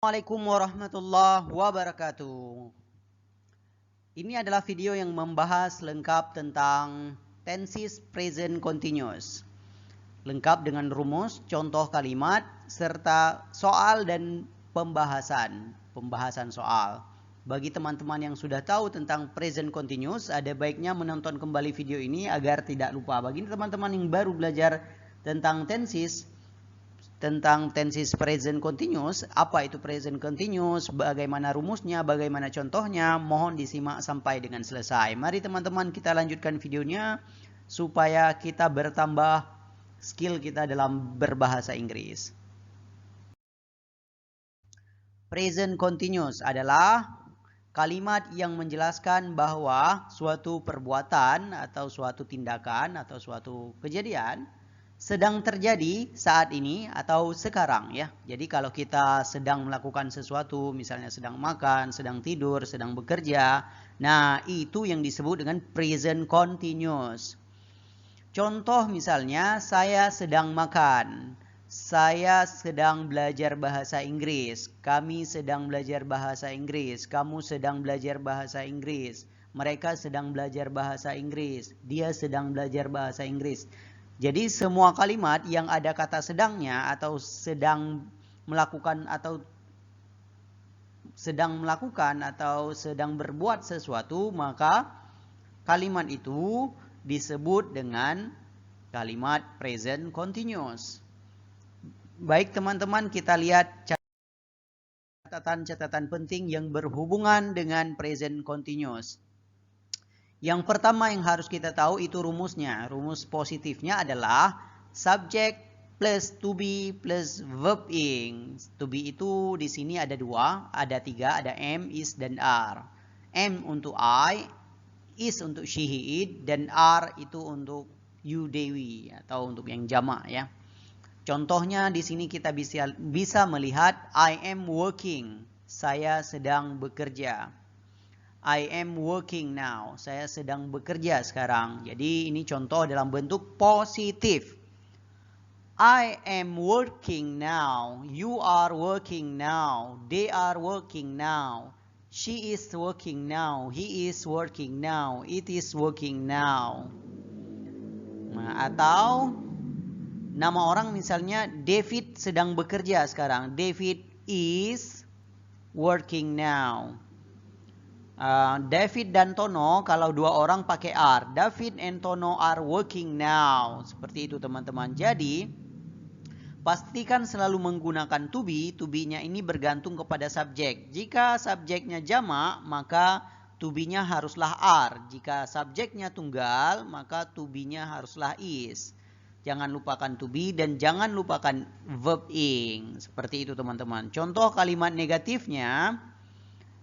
Assalamualaikum warahmatullahi wabarakatuh. Ini adalah video yang membahas lengkap tentang tenses present continuous. Lengkap dengan rumus, contoh kalimat, serta soal dan pembahasan soal. Bagi teman-teman yang sudah tahu tentang present continuous, ada baiknya menonton kembali video ini agar tidak lupa. Bagi teman-teman yang baru belajar tentang tenses present continuous, apa itu present continuous, bagaimana rumusnya, bagaimana contohnya, mohon disimak sampai dengan selesai. Mari teman-teman kita lanjutkan videonya supaya kita bertambah skill kita dalam berbahasa Inggris. Present continuous adalah kalimat yang menjelaskan bahwa suatu perbuatan atau suatu tindakan atau suatu kejadian sedang terjadi saat ini atau sekarang ya. Jadi kalau kita sedang melakukan sesuatu, misalnya sedang makan, sedang tidur, sedang bekerja, nah itu yang disebut dengan present continuous. Contoh misalnya saya sedang makan, saya sedang belajar bahasa Inggris, kami sedang belajar bahasa Inggris, kamu sedang belajar bahasa Inggris, mereka sedang belajar bahasa Inggris, dia sedang belajar bahasa Inggris. Jadi semua kalimat yang ada kata sedangnya atau sedang melakukan atau sedang berbuat sesuatu, maka kalimat itu disebut dengan kalimat present continuous. Baik teman-teman, kita lihat catatan-catatan penting yang berhubungan dengan present continuous. Yang pertama yang harus kita tahu itu rumusnya. Rumus positifnya adalah subject plus to be plus verb ing. To be itu di sini ada dua, ada tiga, ada am, is, dan are. Am untuk I, is untuk she, he, it, dan are itu untuk you, they, we, atau untuk yang jamak ya. Contohnya di sini kita bisa melihat I am working, saya sedang bekerja. I am working now, saya sedang bekerja sekarang. Jadi ini contoh dalam bentuk positif. I am working now, you are working now, they are working now, she is working now, he is working now, it is working now. Nah, atau nama orang misalnya David sedang bekerja sekarang. David is working now. David dan Tono kalau dua orang pakai are. David and Tono are working now. Seperti itu teman-teman. Jadi pastikan selalu menggunakan to be. To be-nya ini bergantung kepada subjek. Jika subjeknya jamak, maka to be-nya haruslah are. Jika subjeknya tunggal, maka to be-nya haruslah is. Jangan lupakan to be dan jangan lupakan verb ing. Seperti itu teman-teman. Contoh kalimat negatifnya,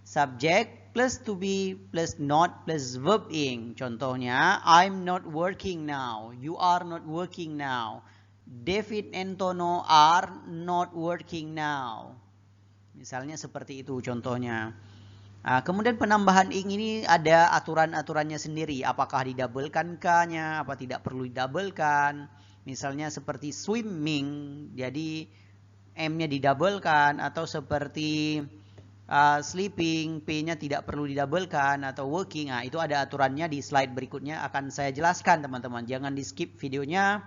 subjek plus to be plus not plus verb ing. Contohnya, I'm not working now. You are not working now. David and Tono are not working now. Misalnya seperti itu contohnya. Kemudian penambahan ing ini ada aturan-aturannya sendiri. Apakah didabelkan K-nya, apa tidak perlu didabelkan. Misalnya seperti swimming, jadi M-nya didabelkan. Atau seperti sleeping, P-nya tidak perlu didabelkan. Atau working, itu ada aturannya di slide berikutnya akan saya jelaskan teman-teman. Jangan di skip videonya,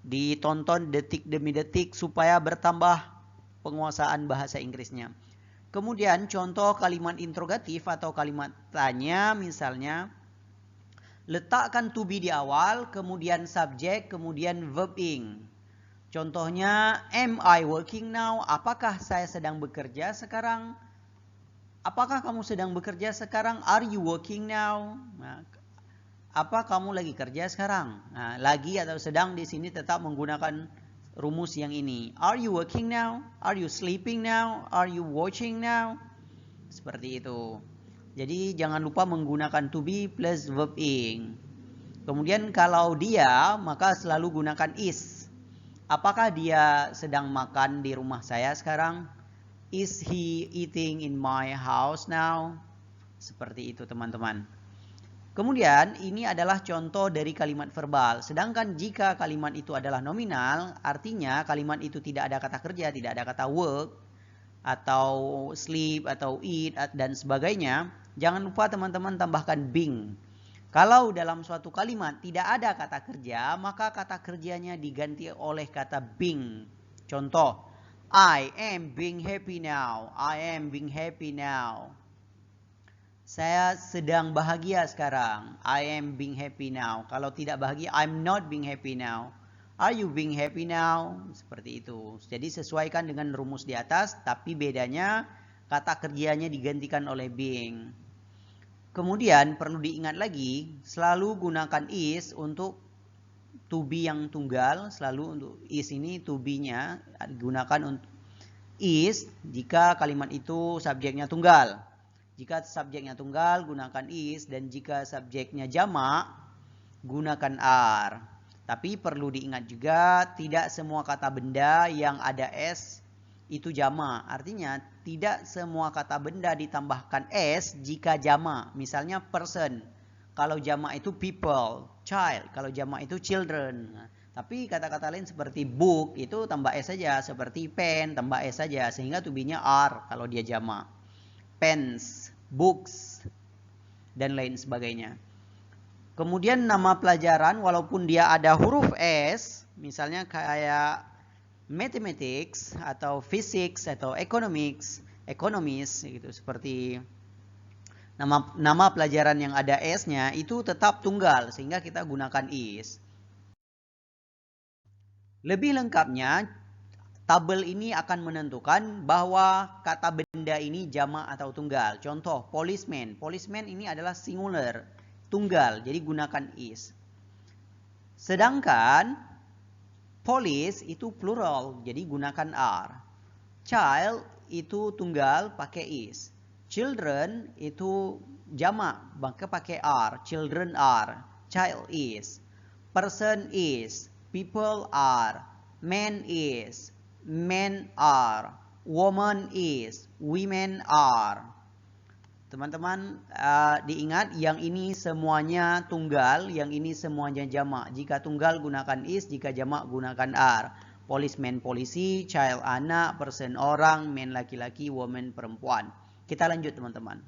ditonton detik demi detik supaya bertambah penguasaan bahasa Inggrisnya. Kemudian contoh kalimat interrogatif atau kalimat tanya misalnya, letakkan to be di awal, kemudian subjek, kemudian verb ing. Contohnya, am I working now? Apakah saya sedang bekerja sekarang? Apakah kamu sedang bekerja sekarang? Are you working now? Nah, apa kamu lagi kerja sekarang? Nah, lagi atau sedang di sini tetap menggunakan rumus yang ini. Are you working now? Are you sleeping now? Are you watching now? Seperti itu. Jadi jangan lupa menggunakan to be plus verb ing. Kemudian kalau dia, maka selalu gunakan is. Apakah dia sedang makan di rumah saya sekarang? Is he eating in my house now? Seperti itu teman-teman. Kemudian ini adalah contoh dari kalimat verbal. Sedangkan jika kalimat itu adalah nominal, artinya kalimat itu tidak ada kata kerja, tidak ada kata work, atau sleep atau eat dan sebagainya, jangan lupa teman-teman tambahkan being. Kalau dalam suatu kalimat tidak ada kata kerja, maka kata kerjanya diganti oleh kata being. Contoh, I am being happy now. I am being happy now. Saya sedang bahagia sekarang. I am being happy now. Kalau tidak bahagia, I'm not being happy now. Are you being happy now? Seperti itu. Jadi sesuaikan dengan rumus di atas, tapi bedanya kata kerjanya digantikan oleh being. Kemudian perlu diingat lagi, selalu gunakan is untuk to be yang tunggal. Selalu untuk is ini to be-nya gunakan untuk is jika kalimat itu subjeknya tunggal. Jika subjeknya tunggal, gunakan is, dan jika subjeknya jamak, gunakan are. Tapi perlu diingat juga, tidak semua kata benda yang ada s itu jamak. Artinya, tidak semua kata benda ditambahkan s jika jamak. Misalnya person. Kalau jamak itu people, child. Kalau jamak itu children. Tapi kata-kata lain seperti book itu tambah s saja. Seperti pen tambah s saja. Sehingga to be-nya are kalau dia jamak. Pens, books, dan lain sebagainya. Kemudian nama pelajaran walaupun dia ada huruf S, misalnya kayak mathematics atau physics atau economics, gitu seperti nama pelajaran yang ada S-nya itu tetap tunggal sehingga kita gunakan is. Lebih lengkapnya tabel ini akan menentukan bahwa kata benda ini jamak atau tunggal. Contoh policeman. Policeman ini adalah singular. Tunggal, jadi gunakan is. Sedangkan police itu plural, jadi gunakan are. Child itu tunggal, pakai is. Children itu jamak, maka pakai are. Children are, child is. Person is, people are. Man is, men are. Woman is, women are. Teman-teman diingat yang ini semuanya tunggal, yang ini semuanya jamak. Jika tunggal gunakan is, jika jamak gunakan are. Policeman polisi, child anak, person orang, man laki-laki, woman perempuan. Kita lanjut teman-teman.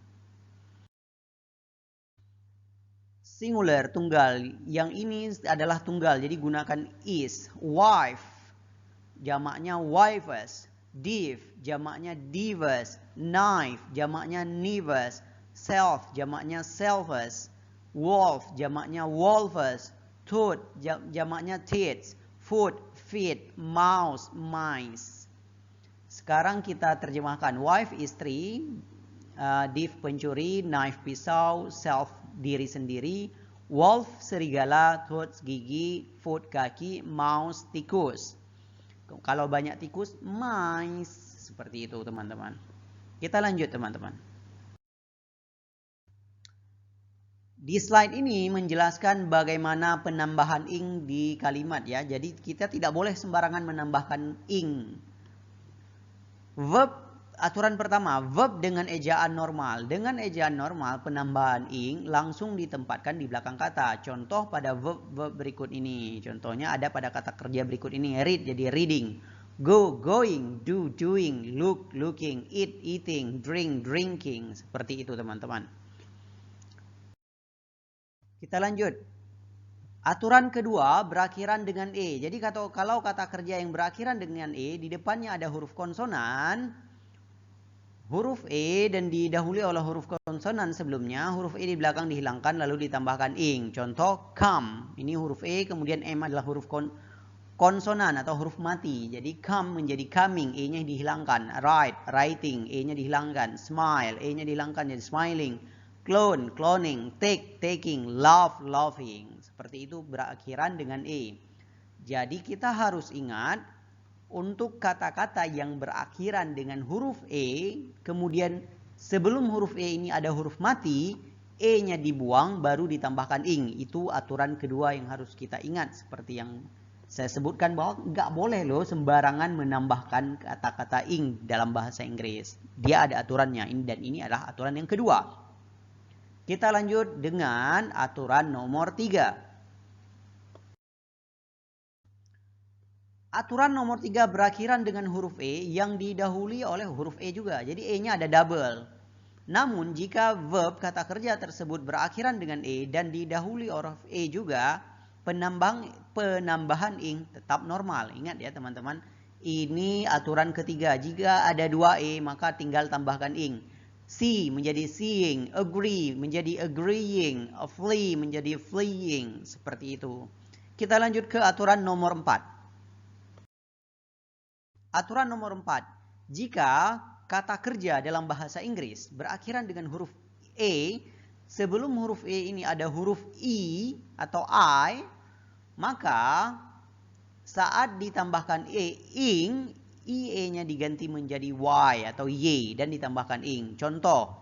Singular tunggal, yang ini adalah tunggal, jadi gunakan is. Wife, jamaknya wives. Div, jamaknya divas. Knife, jamaknya knives. Self, jamaknya selves. Wolf, jamaknya wolves. Tooth, jamaknya teeth. Foot, feet. Mouse, mice. Sekarang kita terjemahkan. Wife, istri. Div, pencuri. Knife, pisau. Self, diri sendiri. Wolf, serigala. Tooth, gigi. Foot, kaki. Mouse, tikus. Kalau banyak tikus, mice. Seperti itu teman-teman. Kita lanjut teman-teman. Di slide ini menjelaskan bagaimana penambahan ing di kalimat ya. Jadi kita tidak boleh sembarangan menambahkan ing. Verb, aturan pertama, verb dengan ejaan normal. Dengan ejaan normal, penambahan ing langsung ditempatkan di belakang kata. Contoh pada verb berikut ini. Contohnya ada pada kata kerja berikut ini. Read jadi reading. Go, going. Do, doing. Look, looking. Eat, eating. Drink, drinking. Seperti itu teman-teman. Kita lanjut. Aturan kedua berakhiran dengan e. Jadi kalau kata kerja yang berakhiran dengan e, di depannya ada huruf konsonan, huruf E dan didahului oleh huruf konsonan sebelumnya, huruf E di belakang dihilangkan lalu ditambahkan ing. Contoh come, ini huruf E kemudian M adalah huruf konsonan atau huruf mati. Jadi come menjadi coming, E-nya dihilangkan. Write, writing, E-nya dihilangkan. Smile, E-nya dihilangkan jadi smiling. Clone, cloning. Take, taking. Laugh, laughing. Seperti itu berakhiran dengan E. Jadi kita harus ingat untuk kata-kata yang berakhiran dengan huruf E, kemudian sebelum huruf E ini ada huruf mati, E-nya dibuang baru ditambahkan ing. Itu aturan kedua yang harus kita ingat. Seperti yang saya sebutkan bahwa nggak boleh loh sembarangan menambahkan kata-kata ing dalam bahasa Inggris. Dia ada aturannya, dan ini adalah aturan yang kedua. Kita lanjut dengan aturan nomor 3. Aturan nomor 3 berakhiran dengan huruf E yang didahului oleh huruf E juga. Jadi E-nya ada double. Namun jika verb kata kerja tersebut berakhiran dengan E dan didahului huruf E juga, penambahan ing tetap normal. Ingat ya teman-teman, ini aturan ketiga. Jika ada 2 E maka tinggal tambahkan ing. See menjadi seeing, agree menjadi agreeing, flee menjadi fleeing. Seperti itu. Kita lanjut ke aturan nomor 4. Aturan nomor 4. Jika kata kerja dalam bahasa Inggris berakhiran dengan huruf E, sebelum huruf E ini ada huruf I atau I, maka saat ditambahkan E, ing, IE-nya diganti menjadi Y atau Y dan ditambahkan ing. Contoh,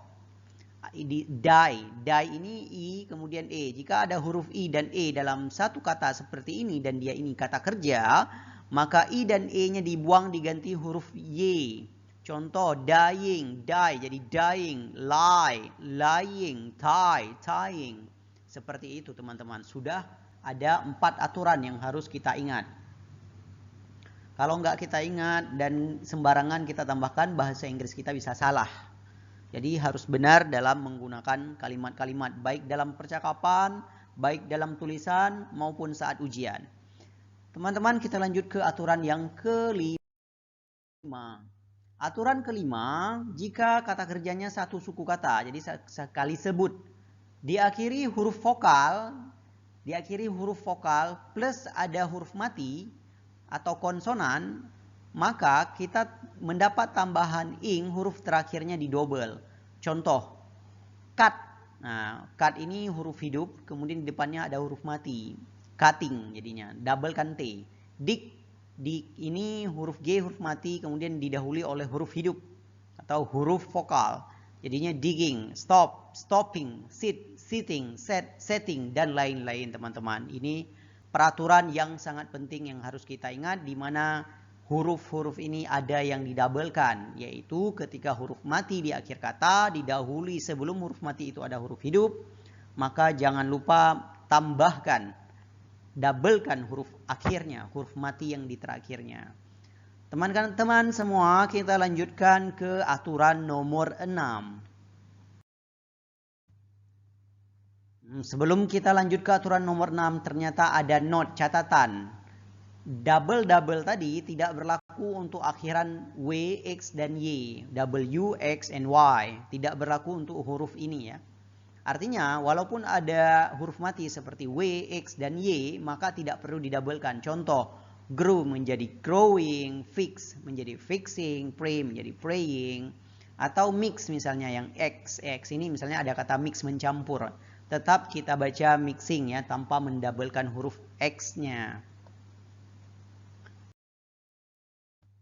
die ini I kemudian E. Jika ada huruf I dan E dalam satu kata seperti ini dan dia ini kata kerja, maka I dan E-nya dibuang diganti huruf Y. Contoh, dying, die jadi dying, lie, lying, tie, tying. Seperti itu teman-teman. Sudah ada 4 aturan yang harus kita ingat. Kalau nggak kita ingat dan sembarangan kita tambahkan, bahasa Inggris kita bisa salah. Jadi harus benar dalam menggunakan kalimat-kalimat, baik dalam percakapan, baik dalam tulisan, maupun saat ujian. Teman-teman, kita lanjut ke aturan yang kelima. Aturan kelima, jika kata kerjanya satu suku kata, jadi sekali sebut, diakhiri huruf vokal plus ada huruf mati atau konsonan, maka kita mendapat tambahan ing, huruf terakhirnya di double. Contoh, cut. Nah, cut ini huruf hidup, kemudian di depannya ada huruf mati. Cutting jadinya, double kan T. Dig ini huruf G, huruf mati, kemudian didahului oleh huruf hidup atau huruf vokal. Jadinya digging, stop, stopping, sit, sitting, setting, dan lain-lain teman-teman. Ini peraturan yang sangat penting yang harus kita ingat, di mana huruf-huruf ini ada yang didabelkan, yaitu ketika huruf mati di akhir kata didahului sebelum huruf mati itu ada huruf hidup, maka jangan lupa tambahkan, doublekan huruf akhirnya, huruf mati yang di terakhirnya. Teman-teman semua, kita lanjutkan ke aturan nomor 6. Sebelum kita lanjut ke aturan nomor 6, ternyata ada note, catatan. Double tadi tidak berlaku untuk akhiran W, X, dan Y. W, X, and Y. Tidak berlaku untuk huruf ini ya. Artinya, walaupun ada huruf mati seperti W, X, dan Y, maka tidak perlu didabelkan. Contoh, grow menjadi growing, fix menjadi fixing, pray menjadi praying, atau mix misalnya yang X ini misalnya ada kata mix, mencampur. Tetap kita baca mixing ya, tanpa mendabelkan huruf X-nya.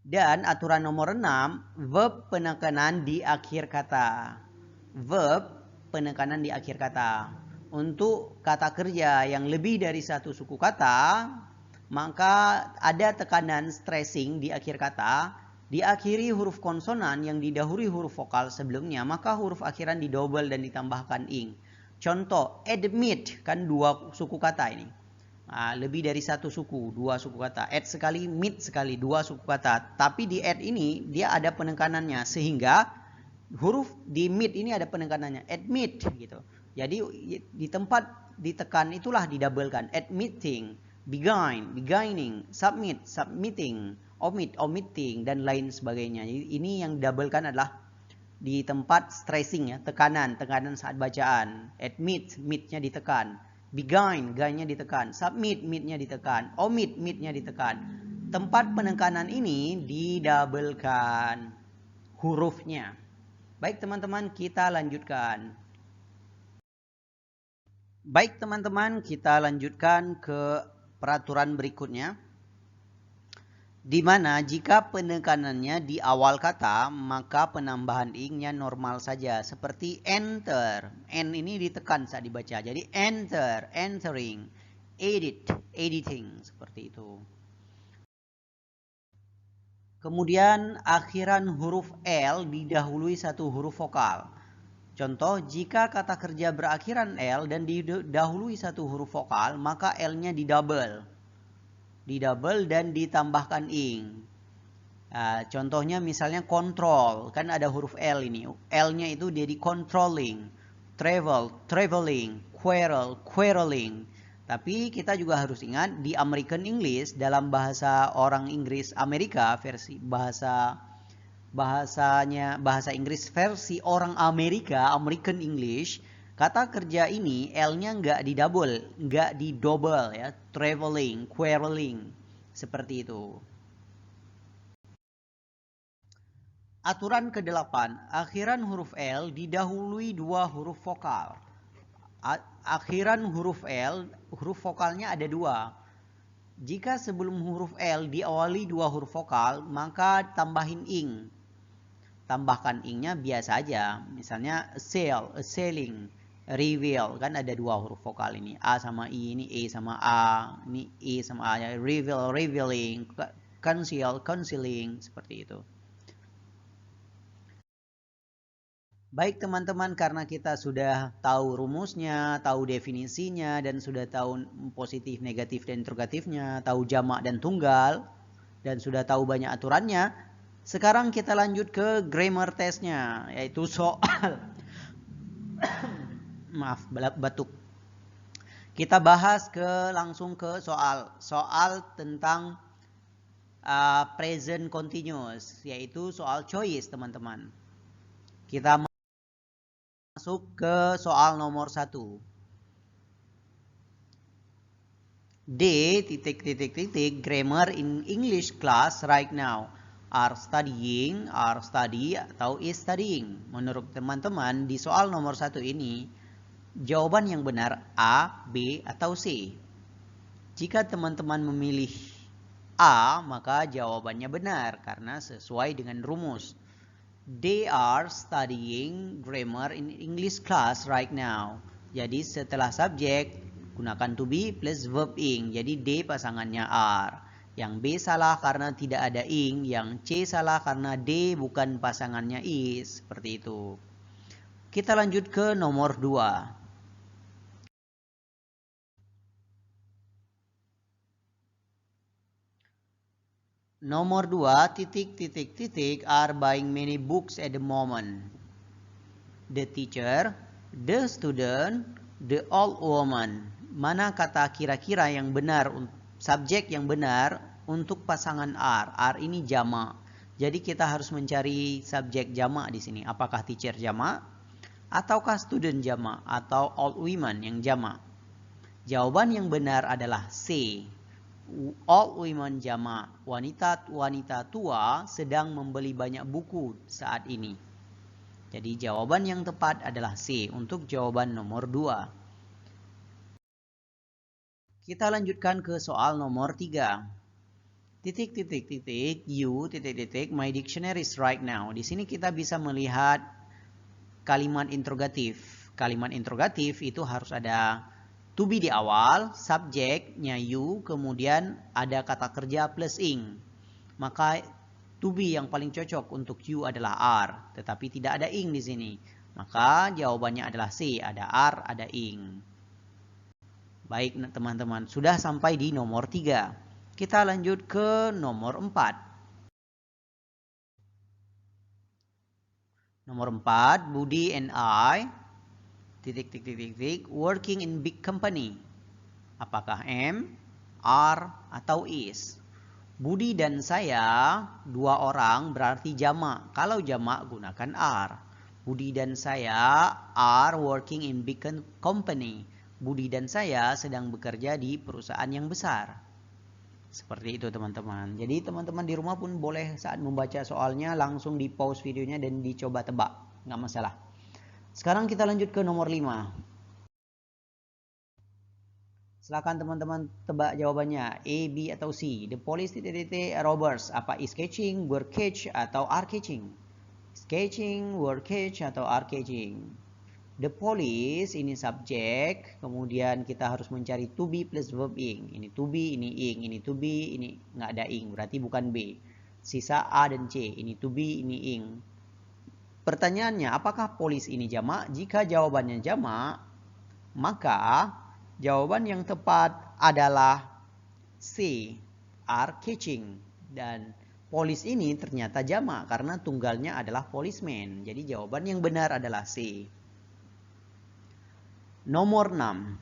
Dan aturan nomor 6, verb penekanan di akhir kata. Verb penekanan di akhir kata. Untuk kata kerja yang lebih dari satu suku kata, maka ada tekanan stressing di akhir kata, diakhiri huruf konsonan yang didahului huruf vokal sebelumnya, maka huruf akhiran didouble dan ditambahkan ing. Contoh, admit, kan 2 suku kata ini. Nah, lebih dari satu suku, 2 suku kata. Add sekali, meet sekali, 2 suku kata. Tapi di add ini dia ada penekanannya, sehingga huruf di meet ini ada penekanannya, admit gitu. Jadi di tempat ditekan itulah didabelkan. Admitting, beginning, submit, submitting, omit, omitting, dan lain sebagainya. Jadi ini yang didabelkan adalah di tempat stressing ya, tekanan saat bacaan. Admit, meet-nya ditekan. Begin, nya ditekan. Submit, meet-nya ditekan. Omit, meet-nya ditekan. Tempat penekanan ini didabelkan hurufnya. Baik teman-teman, kita lanjutkan. Baik teman-teman, kita lanjutkan ke peraturan berikutnya. Di mana jika penekanannya di awal kata, maka penambahan ing-nya normal saja. Seperti enter. N ini ditekan saat dibaca. Jadi enter, entering, edit, editing. Seperti itu. Kemudian akhiran huruf L didahului satu huruf vokal. Contoh, jika kata kerja berakhiran L dan didahului satu huruf vokal, maka L-nya didouble. Didouble dan ditambahkan ing. Contohnya misalnya control, kan ada huruf L ini. L-nya itu jadi controlling, travel, traveling, quarrel, quarreling. Tapi kita juga harus ingat di American English, dalam bahasa orang Inggris Amerika, versi bahasa Inggris versi orang Amerika, American English, kata kerja ini L-nya nggak didouble ya, traveling, quarreling, seperti itu. Aturan ke-8, akhiran huruf L didahului dua huruf vokal. Akhiran huruf L, huruf vokalnya ada dua. Jika sebelum huruf L diawali dua huruf vokal, maka tambahin ing. Tambahkan ingnya biasa aja. Misalnya sale, selling, reveal, kan ada dua huruf vokal ini. A sama I, ini E sama A, ini E sama A. Reveal, revealing, conceal, concealing, seperti itu. Baik teman-teman, karena kita sudah tahu rumusnya, tahu definisinya, dan sudah tahu positif, negatif, dan interrogatifnya, tahu jamak dan tunggal, dan sudah tahu banyak aturannya, sekarang kita lanjut ke grammar testnya, yaitu soal. Maaf, batuk. Kita bahas langsung ke soal tentang present continuous, yaitu soal choice teman-teman. Kita masuk ke soal nomor 1. D grammar in English class right now. Are studying, are study, atau is studying. Menurut teman-teman di soal nomor 1 ini, jawaban yang benar A, B, atau C. Jika teman-teman memilih A, maka jawabannya benar karena sesuai dengan rumus. They are studying grammar in English class right now. Jadi setelah subjek, gunakan to be plus verb ing. Jadi they pasangannya are. Yang B salah karena tidak ada ing. Yang C salah karena they bukan pasangannya is. Seperti itu. Kita lanjut ke nomor 2. Nomor 2, are buying many books at the moment. The teacher, the student, the old woman. Mana kata kira-kira yang benar, subjek yang benar untuk pasangan are. Are ini jamak. Jadi kita harus mencari subjek jamak di sini. Apakah teacher jamak? Ataukah student jamak? Atau old woman yang jamak? Jawaban yang benar adalah C. Old women jamak. Wanita tua sedang membeli banyak buku saat ini. Jadi jawaban yang tepat adalah C untuk jawaban nomor 2. Kita lanjutkan ke soal nomor 3. My dictionary is right now. Di sini kita bisa melihat kalimat interrogatif. Kalimat interrogatif itu harus ada to be di awal, subjeknya you, kemudian ada kata kerja plus ing. Maka to be yang paling cocok untuk you adalah are, tetapi tidak ada ing di sini. Maka jawabannya adalah C, ada are, ada ing. Baik teman-teman, sudah sampai di nomor 3. Kita lanjut ke nomor 4. Nomor 4, Budi and I working in big company. Apakah am, are, atau is? Budi dan saya, dua orang berarti jamak. Kalau jamak gunakan are. Budi dan saya are working in big company. Budi dan saya sedang bekerja di perusahaan yang besar. Seperti itu teman-teman. Jadi teman-teman di rumah pun boleh saat membaca soalnya langsung di pause videonya dan dicoba tebak. Nggak masalah. Sekarang kita lanjut ke nomor 5. Silakan teman-teman tebak jawabannya. A, B, atau C. The police robbers. Apa is catching, were catch, atau are catching? Is catching, were catch, atau are catching? The police ini subjek. Kemudian kita harus mencari to be plus verb ing. Ini to be, ini ing. Ini to be, ini nggak ada ing. Berarti bukan B. Sisa A dan C. Ini to be, ini ing. Pertanyaannya, apakah polis ini jamak? Jika jawabannya jamak, maka jawaban yang tepat adalah C. are catching. Dan police ini ternyata jamak karena tunggalnya adalah policeman. Jadi jawaban yang benar adalah C. Nomor 6.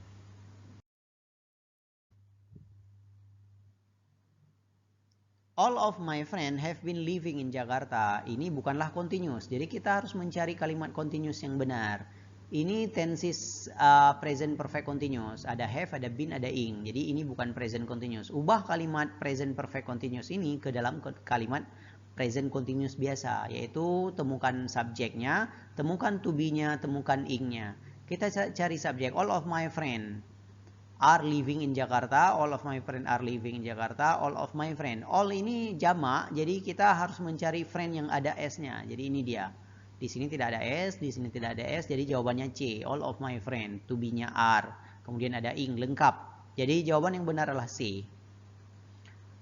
All of my friends have been living in Jakarta. Ini bukanlah continuous. Jadi kita harus mencari kalimat continuous yang benar. Ini tenses present perfect continuous. Ada have, ada been, ada ing. Jadi ini bukan present continuous. Ubah kalimat present perfect continuous ini ke dalam kalimat present continuous biasa. Yaitu temukan subjeknya, temukan to be-nya, temukan ing-nya. Kita cari subjek. All of my friends are living in Jakarta. All of my friends are living in Jakarta. All of my friends. All ini jamak, jadi kita harus mencari friend yang ada S-nya. Jadi ini dia. Di sini tidak ada S, di sini tidak ada S, jadi jawabannya C. All of my friends. To be-nya are. Kemudian ada ing, lengkap. Jadi jawaban yang benar adalah C.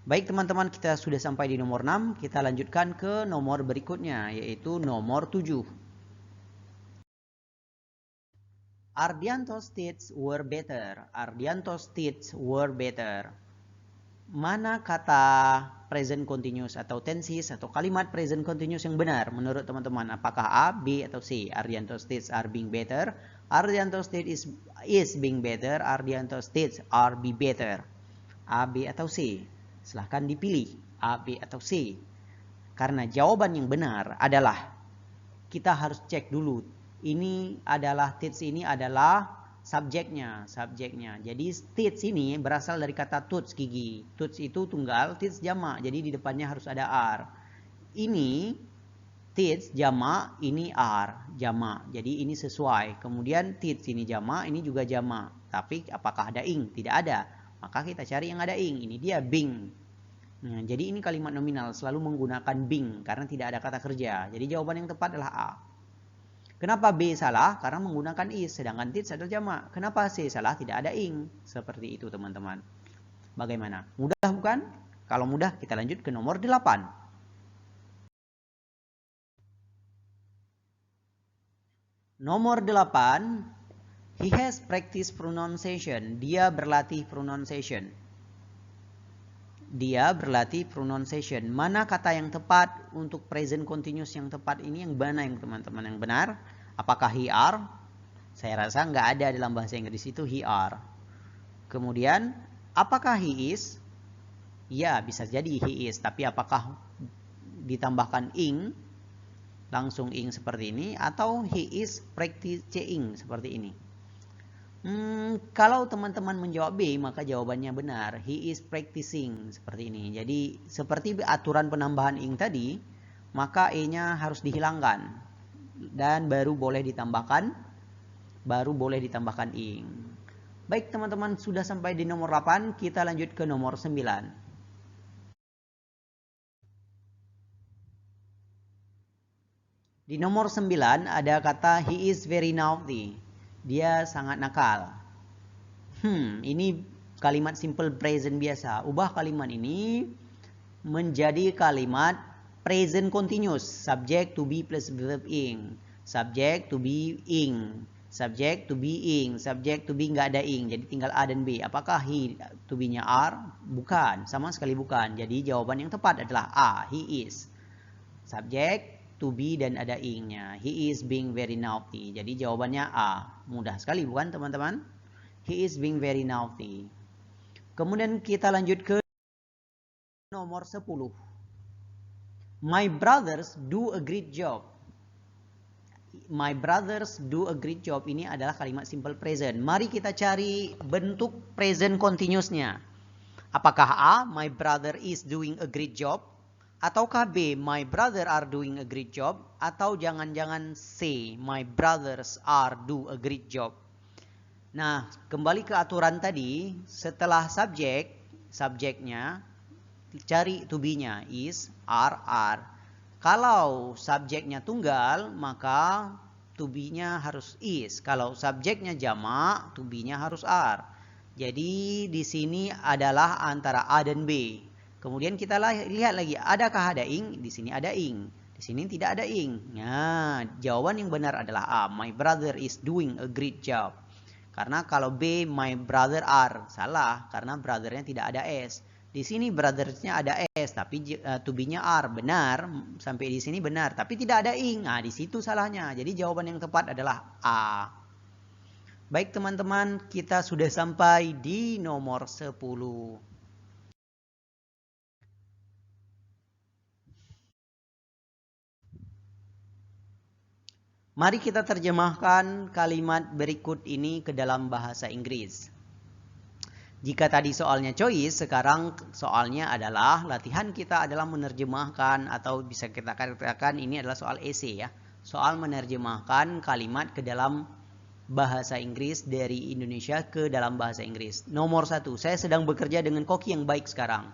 Baik teman-teman, kita sudah sampai di nomor 6. Kita lanjutkan ke nomor berikutnya, yaitu nomor 7. Ardianto's teeth were better. Ardianto's teeth were better. Mana kata present continuous atau tenses atau kalimat present continuous yang benar menurut teman-teman? Apakah A, B, atau C? Ardianto's teeth are being better. Ardianto's teeth is being better. Ardianto's teeth are be better. A, B, atau C? Silahkan dipilih. A, B, atau C? Karena jawaban yang benar adalah kita harus cek dulu. Ini adalah teeth, ini adalah subjeknya. Jadi teeth ini berasal dari kata tooth, gigi. Tooth itu tunggal, teeth jamak. Jadi di depannya harus ada R. Ini teeth jamak, ini R jamak. Jadi ini sesuai. Kemudian teeth ini jamak, ini juga jamak. Tapi apakah ada ing? Tidak ada. Maka kita cari yang ada ing. Ini dia being. Nah, jadi ini kalimat nominal selalu menggunakan being karena tidak ada kata kerja. Jadi jawaban yang tepat adalah A. Kenapa B salah? Karena menggunakan is, sedangkan teeth adalah jamak. Kenapa C salah? Tidak ada ing. Seperti itu teman-teman. Bagaimana? Mudah bukan? Kalau mudah kita lanjut ke nomor 8. Nomor 8. He has practiced pronunciation. Dia berlatih pronunciation. Dia berlatih pronunciation. Mana kata yang tepat untuk present continuous yang tepat ini? Yang mana yang teman-teman yang benar? Apakah he are? Saya rasa nggak ada dalam bahasa Inggris itu he are. Kemudian, apakah he is? Ya, bisa jadi he is. Tapi apakah ditambahkan ing? Langsung ing seperti ini. Atau he is practicing seperti ini? Kalau teman-teman menjawab B, maka jawabannya benar. He is practicing seperti ini. Jadi seperti aturan penambahan ing tadi, maka E-nya harus dihilangkan dan baru boleh ditambahkan ing. Baik teman-teman, sudah sampai di nomor 8, kita lanjut ke nomor 9. Di nomor 9 ada kata he is very naughty. Dia sangat nakal. Ini kalimat simple present biasa. Ubah kalimat ini menjadi kalimat present continuous. Subject to be plus verb ing. Subject to be ing. Subject to be ing. Subject to be nggak ada ing. Jadi tinggal A dan B. Apakah he to be-nya are? Bukan. Sama sekali bukan. Jadi jawaban yang tepat adalah A. He is. Subject to be dan ada ing-nya. He is being very naughty. Jadi jawabannya A. Mudah sekali bukan teman-teman? He is being very naughty. Kemudian kita lanjut ke nomor 10. My brothers do a great job. My brothers do a great job. Ini adalah kalimat simple present. Mari kita cari bentuk present continuous-nya. Apakah A, my brother is doing a great job? Ataukah B, my brother are doing a great job? Atau jangan-jangan C, my brothers are do a great job? Nah, kembali ke aturan tadi, setelah subjeknya, cari to be-nya, is, are. Kalau subjeknya tunggal, maka to be-nya harus is. Kalau subjeknya jamak, to be-nya harus are. Jadi di sini adalah antara A dan B. Kemudian kita lihat lagi, adakah ada ing? Di sini ada ing. Di sini tidak ada ing. Nah, jawaban yang benar adalah A. My brother is doing a great job. Karena kalau B, my brother are. Salah, karena brothernya tidak ada S. Di sini brothersnya ada S, tapi to be-nya are. Benar, sampai di sini benar. Tapi tidak ada ing. Nah, di situ salahnya. Jadi jawaban yang tepat adalah A. Baik teman-teman, kita sudah sampai di nomor 10. Mari kita terjemahkan kalimat berikut ini ke dalam bahasa Inggris. Jika tadi soalnya choice, sekarang soalnya adalah latihan kita adalah menerjemahkan, atau bisa kita katakan ini adalah soal essay ya. Soal menerjemahkan kalimat ke dalam bahasa Inggris dari Indonesia ke dalam bahasa Inggris. Nomor 1, saya sedang bekerja dengan koki yang baik sekarang.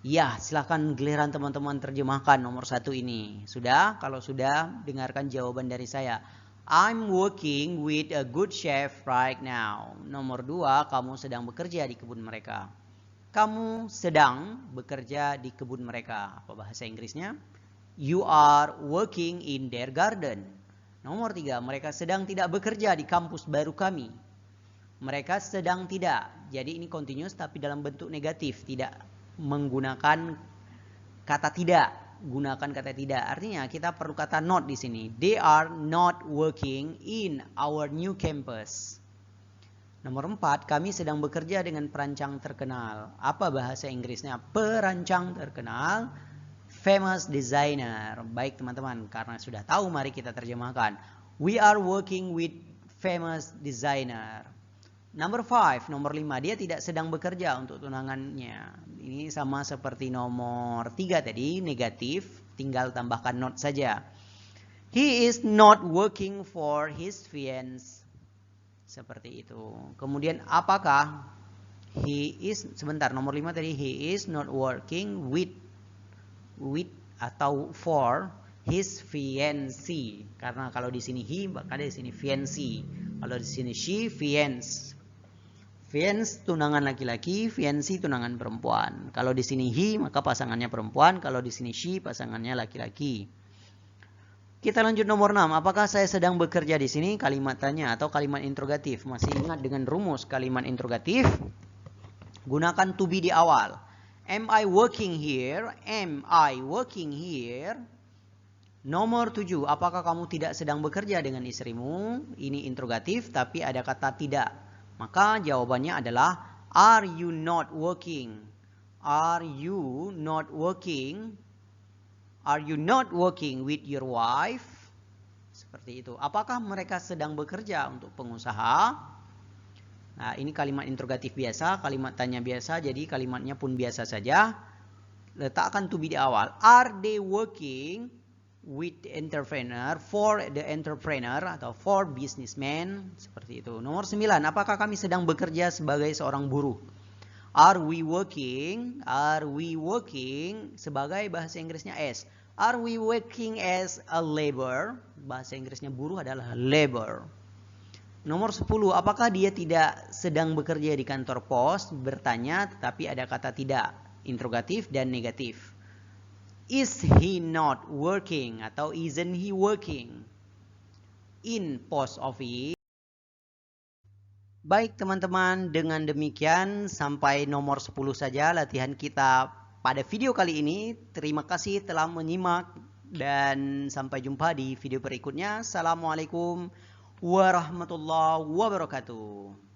Ya, silakan giliran teman-teman terjemahkan nomor 1 ini. Sudah? Kalau sudah, dengarkan jawaban dari saya. I'm working with a good chef right now. Nomor 2, kamu sedang bekerja di kebun mereka. Kamu sedang bekerja di kebun mereka. Apa bahasa Inggrisnya? You are working in their garden. Nomor 3, mereka sedang tidak bekerja di kampus baru kami. Mereka sedang tidak. Jadi ini continuous tapi dalam bentuk negatif, tidak menggunakan kata tidak. Gunakan kata tidak. Artinya kita perlu kata not di sini. They are not working in our new campus. Nomor 4, kami sedang bekerja dengan perancang terkenal. Apa bahasa Inggrisnya? Perancang terkenal, famous designer. Baik teman-teman, karena sudah tahu mari kita terjemahkan. We are working with famous designer. Nomor 5, nomor 5, dia tidak sedang bekerja untuk tunangannya. Ini sama seperti nomor 3 tadi, negatif, tinggal tambahkan not saja. He is not working for his fiancée. Seperti itu. Kemudian apakah he is, sebentar, nomor 5 tadi, he is not working with atau for his fiancée. Karena kalau di sini he, maka di sini fiancée. Kalau di sini she, fiancé. Fiancé tunangan laki-laki, fiancée tunangan perempuan. Kalau di sini he, maka pasangannya perempuan. Kalau di sini she, pasangannya laki-laki. Kita lanjut nomor 6. Apakah saya sedang bekerja di sini? Kalimat tanya atau kalimat interrogatif. Masih ingat dengan rumus kalimat interrogatif? Gunakan to be di awal. Am I working here? Am I working here? Nomor 7. Apakah kamu tidak sedang bekerja dengan istrimu? Ini interrogatif tapi ada kata tidak. Maka jawabannya adalah are you not working? Are you not working? Are you not working with your wife? Seperti itu. Apakah mereka sedang bekerja untuk pengusaha? Nah, ini kalimat interrogatif biasa, kalimat tanya biasa, jadi kalimatnya pun biasa saja. Letakkan to be di awal. Are they working with the entrepreneur, for the entrepreneur atau for businessman, seperti itu. Nomor 9, apakah kami sedang bekerja sebagai seorang buruh? Are we working sebagai bahasa Inggrisnya as. Are we working as a labor? Bahasa Inggrisnya buruh adalah labor. Nomor 10, apakah dia tidak sedang bekerja di kantor pos? Bertanya tetapi ada kata tidak, interrogatif dan negatif. Is he not working atau isn't he working in post office? Baik teman-teman, dengan demikian sampai nomor 10 saja latihan kita pada video kali ini. Terima kasih telah menyimak dan sampai jumpa di video berikutnya. Assalamualaikum warahmatullahi wabarakatuh.